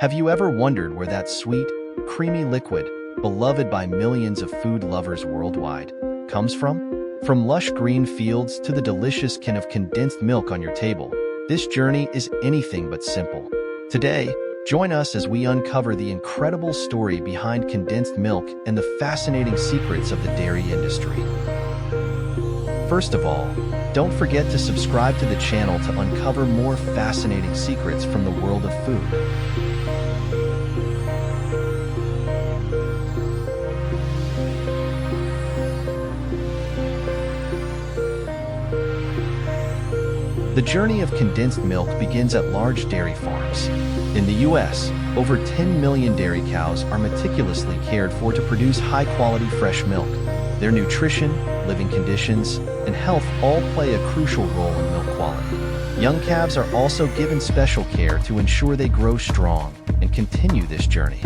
Have you ever wondered where that sweet, creamy liquid, beloved by millions of food lovers worldwide, comes from? From lush green fields to the delicious can of condensed milk on your table, this journey is anything but simple. Today, join us as we uncover the incredible story behind condensed milk and the fascinating secrets of the dairy industry. First of all, don't forget to subscribe to the channel to uncover more fascinating secrets from the world of food. The journey of condensed milk begins at large dairy farms. In the U.S., over 10 million dairy cows are meticulously cared for to produce high-quality fresh milk. Their nutrition, living conditions, and health all play a crucial role in milk quality. Young calves are also given special care to ensure they grow strong and continue this journey.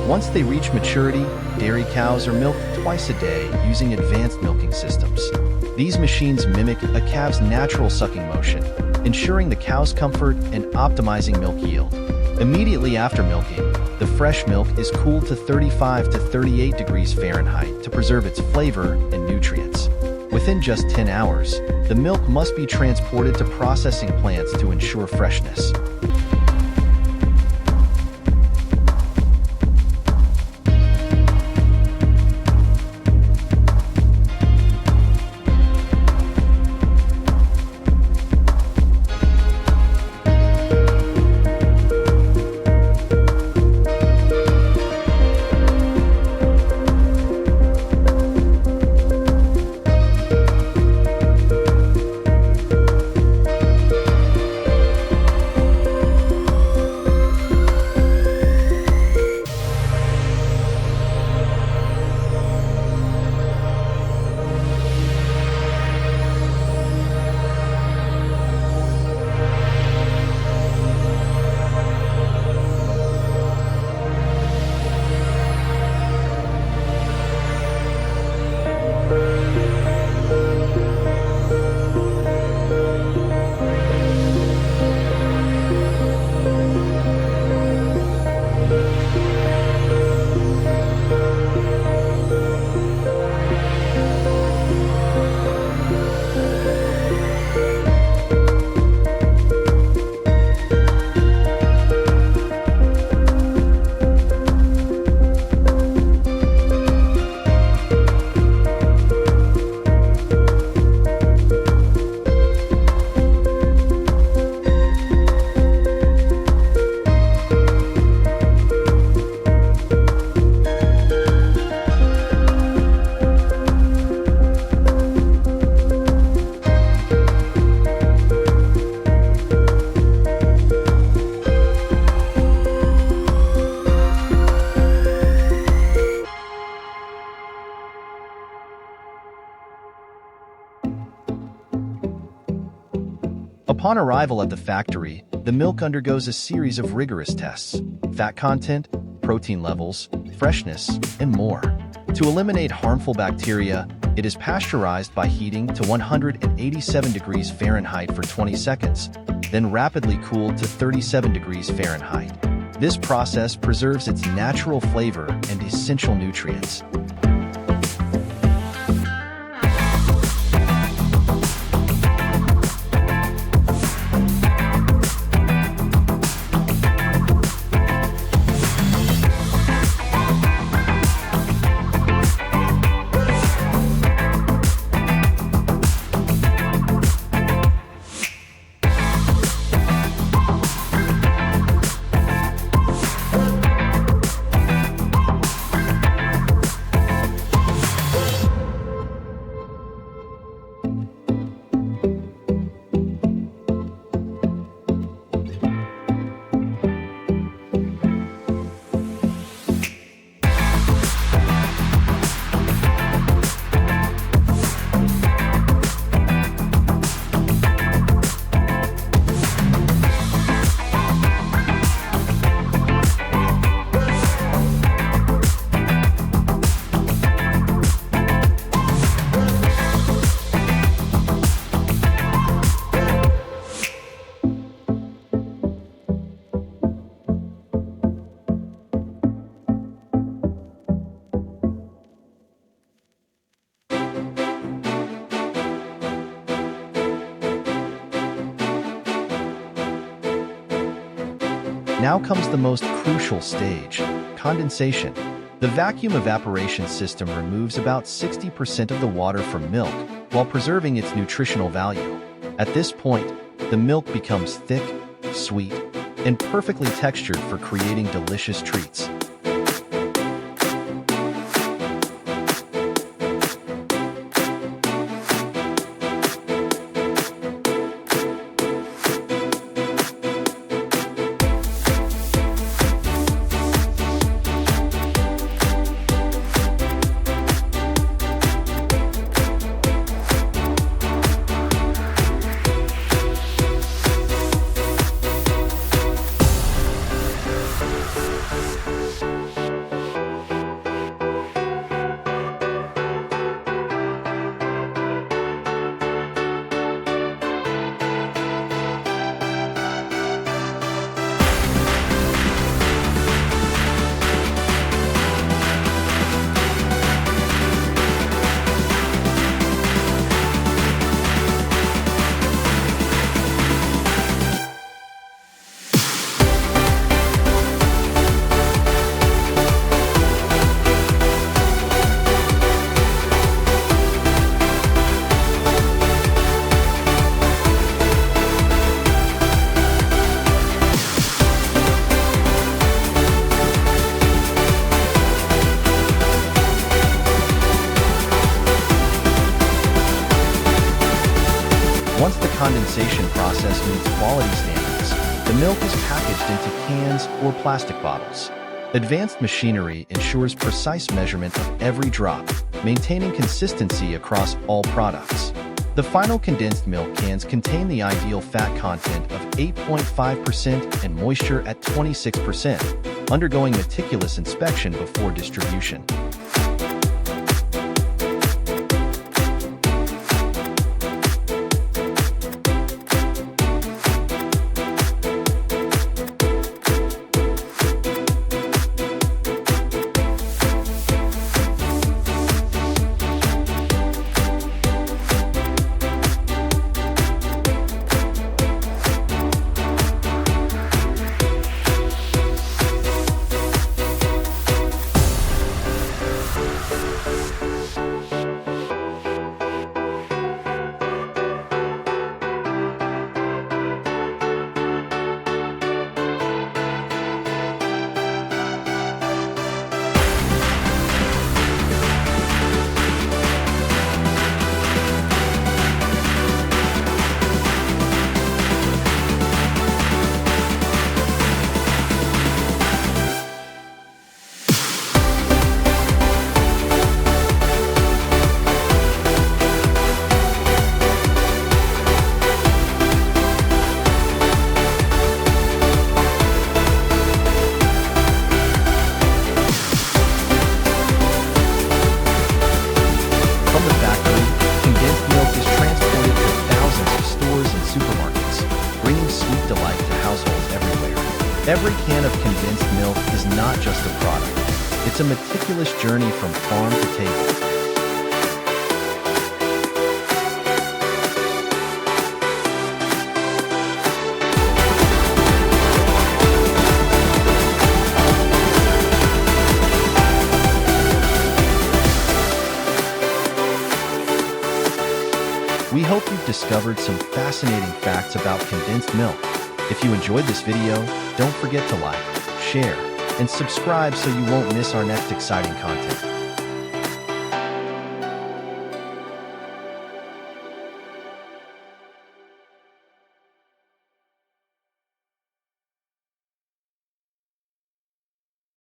Once they reach maturity, dairy cows are milked twice a day using advanced milking systems. These machines mimic a calf's natural sucking motion, ensuring the cow's comfort and optimizing milk yield. Immediately after milking, the fresh milk is cooled to 35 to 38 degrees Fahrenheit to preserve its flavor and nutrients. Within just 10 hours, the milk must be transported to processing plants to ensure freshness. Upon arrival at the factory, the milk undergoes a series of rigorous tests: fat content, protein levels, freshness, and more. To eliminate harmful bacteria, it is pasteurized by heating to 187 degrees Fahrenheit for 20 seconds, then rapidly cooled to 37 degrees Fahrenheit. This process preserves its natural flavor and essential nutrients. Now comes the most crucial stage, condensation. The vacuum evaporation system removes about 60% of the water from milk while preserving its nutritional value. At this point, the milk becomes thick, sweet, and perfectly textured for creating delicious treats. Once the condensation process meets quality standards, the milk is packaged into cans or plastic bottles. Advanced machinery ensures precise measurement of every drop, maintaining consistency across all products. The final condensed milk cans contain the ideal fat content of 8.5% and moisture at 26%, undergoing meticulous inspection before distribution. Every can of condensed milk is not just a product. It's a meticulous journey from farm to table. We hope you've discovered some fascinating facts about condensed milk. If you enjoyed this video, don't forget to like, share, and subscribe so you won't miss our next exciting content.